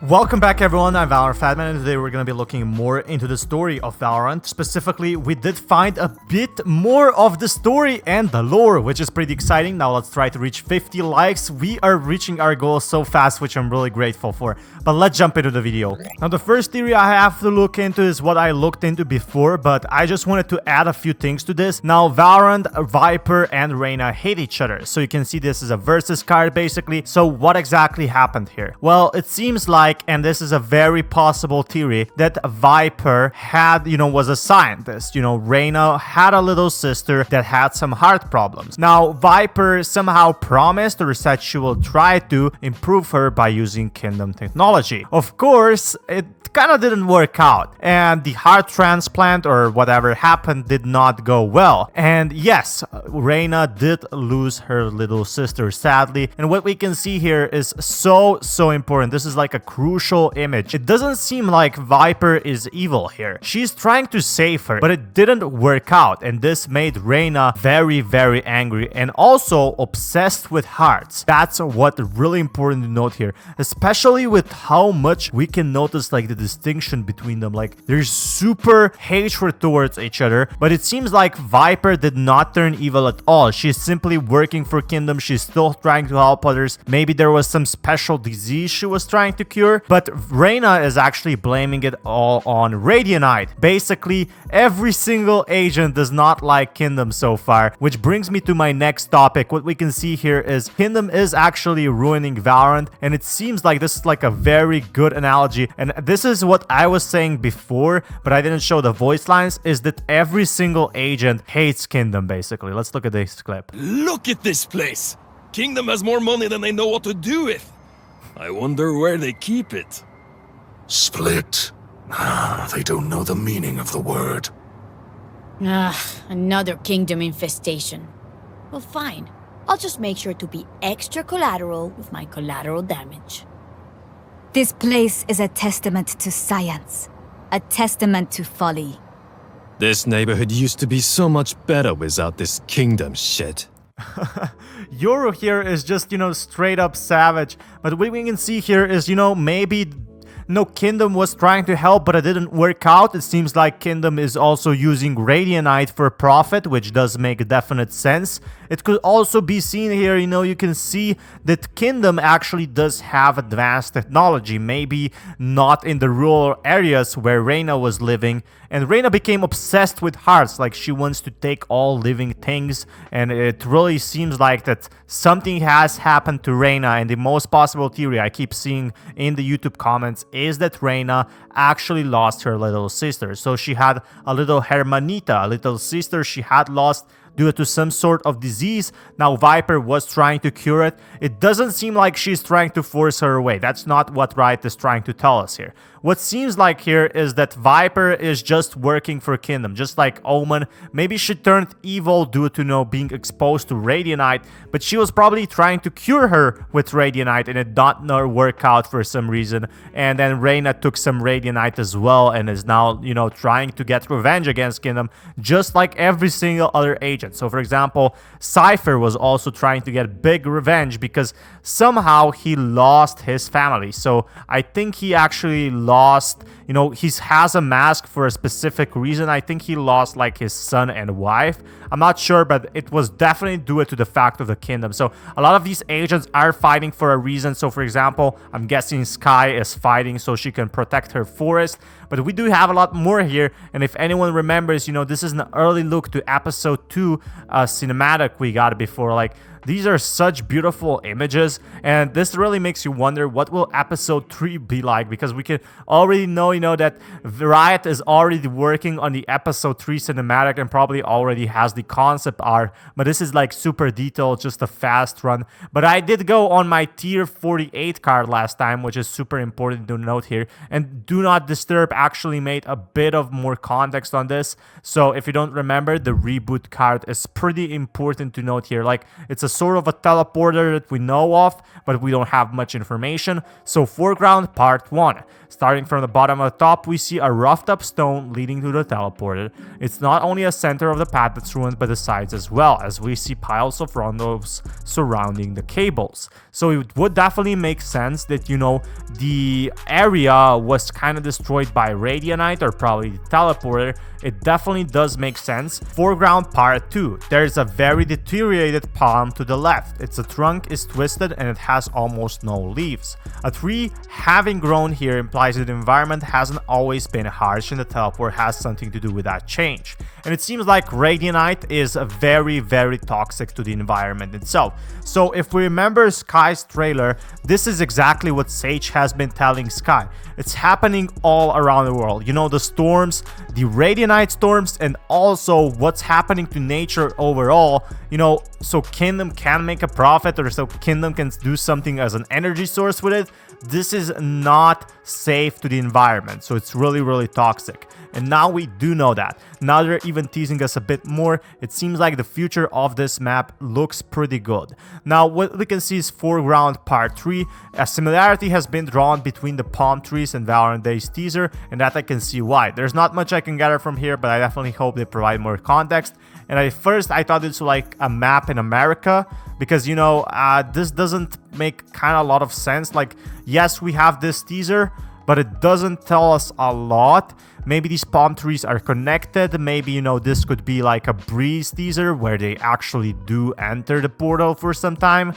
Welcome back everyone, I'm Valorant Fatman, and today we're going to be looking more into the story of Valorant. Specifically, we did find a bit more of the story and the lore, which is pretty exciting. Now let's try to reach 50 likes. We are reaching our goal so fast, which I'm really grateful for. But let's jump into the video. Now the first theory I have to look into is what I looked into before, but I just wanted to add a few things to this. Now Valorant, Viper, and Reyna hate each other. So you can see this is a versus card basically. So what exactly happened here? Well, it seems like, and this is a very possible theory, that Viper had, was a scientist. Reyna had a little sister that had some heart problems. Now, Viper somehow promised or said she will try to improve her by using Kingdom technology. Of course, it kind of didn't work out, and the heart transplant or whatever happened did not go well. And yes, Reyna did lose her little sister, sadly. And what we can see here is so important. This is like a crucial image. It doesn't seem like Viper is evil here. She's trying to save her, but it didn't work out, and this made Reyna very angry and also obsessed with hearts. That's what really important to note here, especially with how much we can notice like the distinction between them. Like, there's super hatred towards each other, but it seems like Viper did not turn evil at all. She's simply working for Kingdom. She's still trying to help others. Maybe there was some special disease she was trying to cure, but Reyna is actually blaming it all on Radianite. Basically, every single agent does not like Kingdom so far, which brings me to my next topic. What we can see here is Kingdom is actually ruining Valorant, and it seems like this is like a very good analogy, and this is what I was saying before, but I didn't show the voice lines, is that every single agent hates Kingdom, basically. Let's look at this clip. Look at this place! Kingdom has more money than they know what to do with. I wonder where they keep it. Split. They don't know the meaning of the word. Another Kingdom infestation. Well, fine. I'll just make sure to be extra collateral with my collateral damage. This place is a testament to science, a testament to folly. This neighborhood used to be so much better without this Kingdom shit. Yoru here is just, straight up savage. But what we can see here is, maybe Kingdom was trying to help, but it didn't work out. It seems like Kingdom is also using Radianite for profit, which does make definite sense. It could also be seen here, you can see that Kingdom actually does have advanced technology, maybe not in the rural areas where Reyna was living. And Reyna became obsessed with hearts, like she wants to take all living things, and it really seems like that something has happened to Reyna. And the most possible theory I keep seeing in the YouTube comments is that Reyna actually lost her little sister. So she had a little hermanita, a little sister she had lost due to some sort of disease. Now Viper was trying to cure it. It doesn't seem like she's trying to force her away. That's not what Riot is trying to tell us here. What seems like here is that Viper is just working for Kingdom, just like Omen. Maybe she turned evil due to being exposed to Radianite, but she was probably trying to cure her with Radianite, and it did not work out for some reason. And then Reyna took some Radianite as well, and is now trying to get revenge against Kingdom, just like every single other agent. So for example, Cypher was also trying to get big revenge because somehow he lost his family. So I think he actually lost, he has a mask for a specific reason. I think he lost like his son and wife. I'm not sure, but it was definitely due to the fact of the Kingdom. So a lot of these agents are fighting for a reason. So for example, I'm guessing Sky is fighting so she can protect her forest. But we do have a lot more here, and if anyone remembers, this is an early look to episode 2 cinematic we got before. Like, these are such beautiful images, and this really makes you wonder what will episode 3 be like, because we can already know, that Riot is already working on the episode 3 cinematic and probably already has the concept art, but this is like super detailed, just a fast run. But I did go on my tier 48 card last time, which is super important to note here, and Do Not Disturb actually made a bit of more context on this. So if you don't remember, the reboot card is pretty important to note here. Like, it's a sort of a teleporter that we know of, but we don't have much information. So foreground part 1. Starting from the bottom of the top, we see a roughed up stone leading to the teleporter. It's not only a center of the path that's ruined, but the sides as well, as we see piles of rondos surrounding the cables. So it would definitely make sense that, you know, the area was kind of destroyed by Radianite or probably the teleporter. It definitely does make sense. Foreground part 2. There's a very deteriorated palm to the left. Its trunk is twisted and it has almost no leaves. A tree having grown here implies that the environment hasn't always been harsh and the teleport has something to do with that change. And it seems like Radianite is very, very toxic to the environment itself. So if we remember Sky's trailer, this is exactly what Sage has been telling Sky. It's happening all around the world. You know, the storms, the Radianite storms, and also what's happening to nature overall, you know, so Kingdom can make a profit or so Kingdom can do something as an energy source with it. This is not safe to the environment, so it's really, really toxic. And now we do know that. Now they're even teasing us a bit more. It seems like the future of this map looks pretty good. Now what we can see is foreground part 3. A similarity has been drawn between the palm trees and Valorant Day's teaser, and that I can see why. There's not much I can gather from here, but I definitely hope they provide more context. And at first I thought it's like a map in America, because, you know, this doesn't make kind of a lot of sense. Like, yes, we have this teaser, but it doesn't tell us a lot. Maybe these palm trees are connected. Maybe, you know, this could be like a breeze teaser where they actually do enter the portal for some time.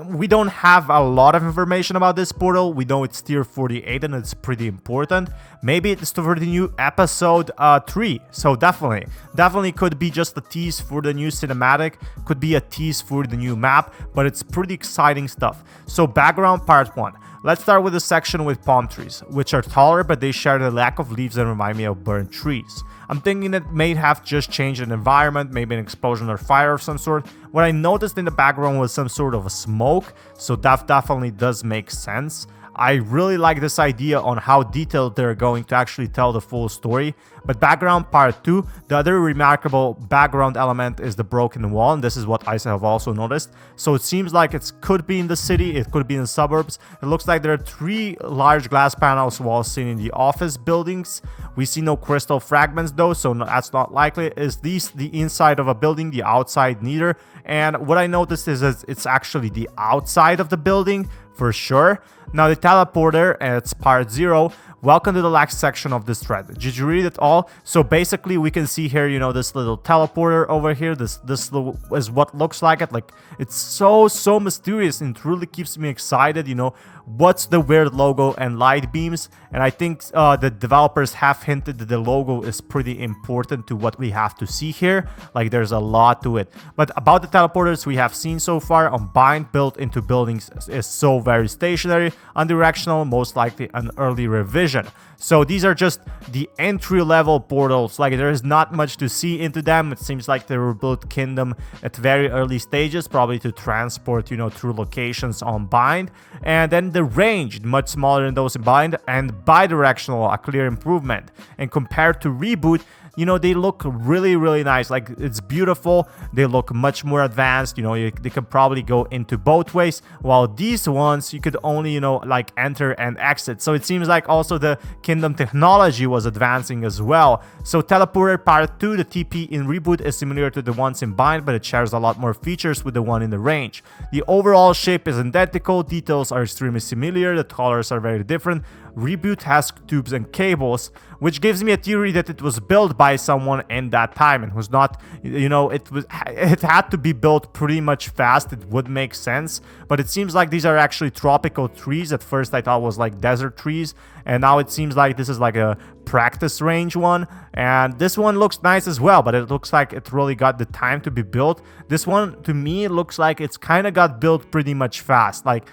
We don't have a lot of information about this portal. We know it's tier 48 and it's pretty important. Maybe it's for the new episode 3. So definitely could be just a tease for the new cinematic. Could be a tease for the new map, but it's pretty exciting stuff. So background part 1. Let's start with the section with palm trees, which are taller, but they share the lack of leaves and remind me of burnt trees. I'm thinking that may have just changed an environment, maybe an explosion or fire of some sort. What I noticed in the background was some sort of a smoke, so that definitely does make sense. I really like this idea on how detailed they're going to actually tell the full story. But background part 2, the other remarkable background element is the broken wall, and this is what I have also noticed. So it seems like it could be in the city, it could be in the suburbs. It looks like there are 3 large glass panels walls seen in the office buildings. We see no crystal fragments though, so that's not likely. Is these the inside of a building, the outside neither? And what I noticed is it's actually the outside of the building for sure. Now the teleporter, it's part 0. Welcome to the last section of this thread. Did you read it all? So basically we can see here, you know, this little teleporter over here. This is what looks like it. Like, it's so mysterious and it really keeps me excited. You know, what's the weird logo and light beams? And I think the developers have hinted that the logo is pretty important to what we have to see here. Like, there's a lot to it. But about the teleporters we have seen so far, Unbind built into buildings is so very stationary, unidirectional, most likely an early revision. So these are just the entry-level portals. Like, there is not much to see into them. It seems like they were built Kingdom at very early stages, probably to transport, you know, through locations on Bind. And then the range, much smaller than those in Bind, and bi-directional, a clear improvement. And compared to Reboot, you know, they look really, really nice. Like, it's beautiful. They look much more advanced. You know, they can probably go into both ways, while these ones you could only, you know, like enter and exit. So it seems like also the Kingdom technology was advancing as well. So teleporter part 2, the TP in Reboot is similar to the ones in Bind, but it shares a lot more features with the one in the range. The overall shape is identical. Details are extremely similar. The colors are very different. Reboot has tubes and cables, which gives me a theory that it was built by someone in that time and was not, you know, it had to be built pretty much fast. It would make sense, but it seems like these are actually tropical trees. At first I thought it was like desert trees, and now it seems like this is like a practice range one. And this one looks nice as well, but it looks like it really got the time to be built. This one to me looks like it's kind of got built pretty much fast. Like,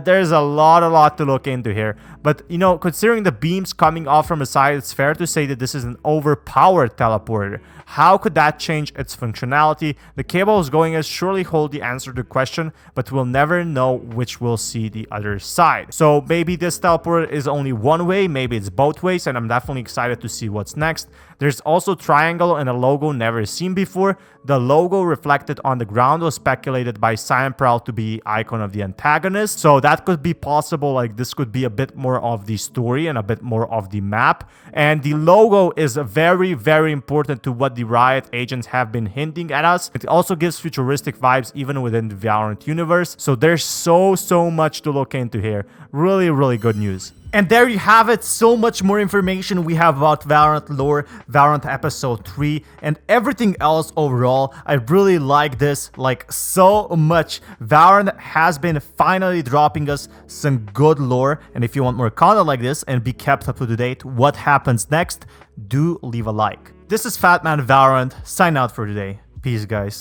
there's a lot to look into here. But, you know, considering the beams coming off from the side, it's fair to say that this is an overpowered teleporter. How could that change its functionality? The cables going as surely hold the answer to the question, but we'll never know which will see the other side. So maybe this teleporter is only one way, maybe it's both ways, and I'm definitely excited to see what's next. There's also triangle and a logo never seen before. The logo reflected on the ground was speculated by Prowl to be icon of the antagonist. So that could be possible. Like this could be a bit more of the story and a bit more of the map. And the logo is very, very important to what the Riot agents have been hinting at us. It also gives futuristic vibes even within the Valorant universe. So there's so much to look into here. Really, really good news. And there you have it, so much more information we have about Valorant lore, Valorant episode 3, and everything else overall. I really like this, like so much. Valorant has been finally dropping us some good lore, and if you want more content like this and be kept up to date what happens next, do leave a like. This is Fatman Valorant, sign out for today. Peace guys.